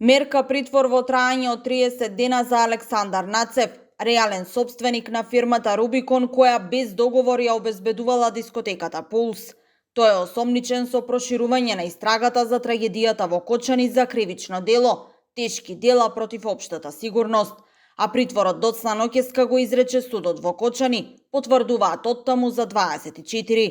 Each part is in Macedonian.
Мерка притвор во трајање од 30 дена за Александар Нацев, реален собственик на фирмата Рубикон, која без договор ја обезбедувала дискотеката Пулс. Тој е осомничен со проширување на истрагата за трагедијата во Кочани за кривично дело, тешки дела против општата сигурност, а притворот доцна ноќеска го изрече судот во Кочани, потврдуваат оттаму за 24.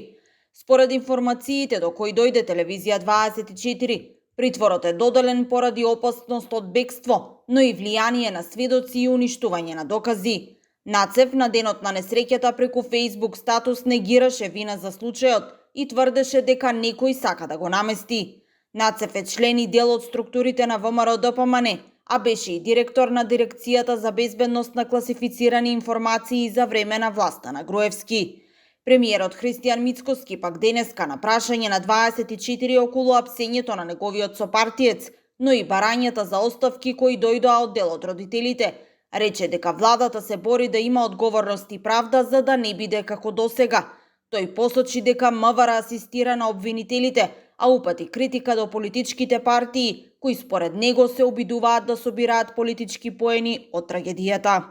Според информациите до кои дојде телевизија 24, притворот е доделен поради опасност од бегство, но и влијание на сведоци и уништување на докази. Нацев на денот на несреќата преку Facebook статус негираше вина за случајот и тврдеше дека некој сака да го намести. Нацев е член и дел од структурите на ВМРО-ДПМН, а беше и директор на Дирекцијата за безбедност на класифицирани информации за време на власта на Груевски. Премиерот Христијан Мицкоски пак денеска на прашање на 24 околу апсењето на неговиот сопартиец, но и барањата за оставки кои дојдоа од дел од родителите, рече дека владата се бори да има одговорност и правда за да не биде како досега. Тој посочи дека МВР асистира на обвинителите, а упати критика до политичките партии, кои според него се обидуваат да собираат политички поени од трагедијата.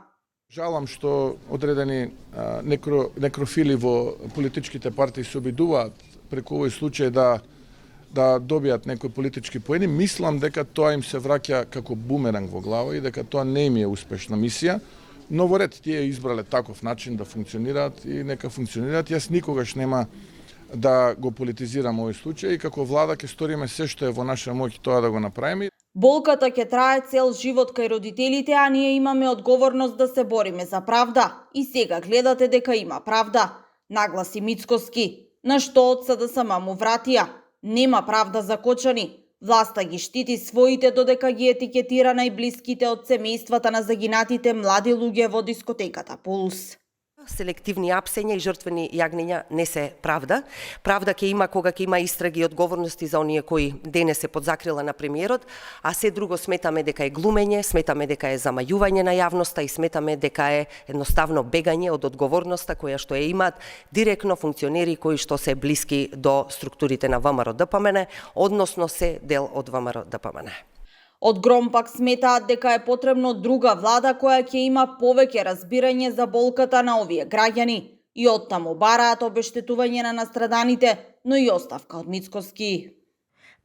Жалам што одредени некрофили во политичките партии се обидуваат преку овој случај да добијат некои политички поени. Мислам дека тоа им се враќа како бумеранг во глава и дека тоа не им е успешна мисија. Но во ред тие избрале таков начин да функционираат и нека функционираат. Јас никогаш нема да го политизирам овој случај и како влада ќе сториме се што е во наша моќ тоа да го направиме. Болката ќе трае цел живот кај родителите, а ние имаме одговорност да се бориме за правда. И сега гледате дека има правда, нагласи Мицкоски, на што од СДСМ му вратија. Нема правда за Кочани. Власта ги штити своите додека ги етикетира најблиските од семејствата на загинатите млади луѓе во дискотеката Пулс. Селективни апсења и жртвени јагнења не се правда. Правда ќе има кога ќе има истраги и одговорности за оние кои денес се под закрила на премиерот, а се друго сметаме дека е глумење, сметаме дека е замајување на јавноста и сметаме дека е едноставно бегање од одговорноста која што ја имаат директно функционери кои што се блиски до структурите на ВМРО-ДПМН, односно се дел од ВМРО-ДПМН. Од Гром пак сметаат дека е потребно друга влада која ќе има повеќе разбирање за болката на овие граѓани и оттаму бараат обештетување на настраданите, но и оставка од Мицкоски.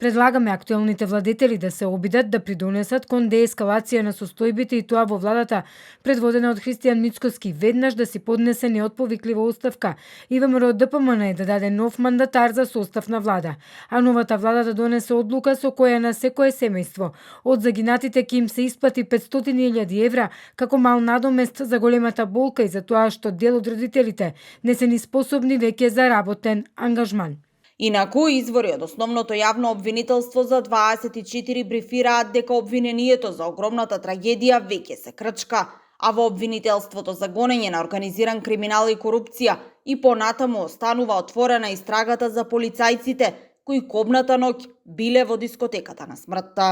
Предлагаме актуелните владетели да се обидат да придонесат кон деескалација на состојбите и тоа во владата, предводена од Христијан Мицкоски, веднаш да си поднесе неотповиклива оставка и ВМРО-ДПМН да даде нов мандатар за состав на влада, а новата влада да донесе одлука со која на секое семејство од загинатите ќе им се исплати 500.000 евра како мал надомест за големата болка и за тоа што дел од родителите не се ни способни веќе за работен ангажман. Инаку, извори од основното јавно обвинителство за 24 брифираат дека обвинението за огромната трагедија веќе се крчка, а во обвинителството за гонење на организиран криминал и корупција и понатаму останува отворена истрагата за полицајците кои кобната ноќ биле во дискотеката на смртта.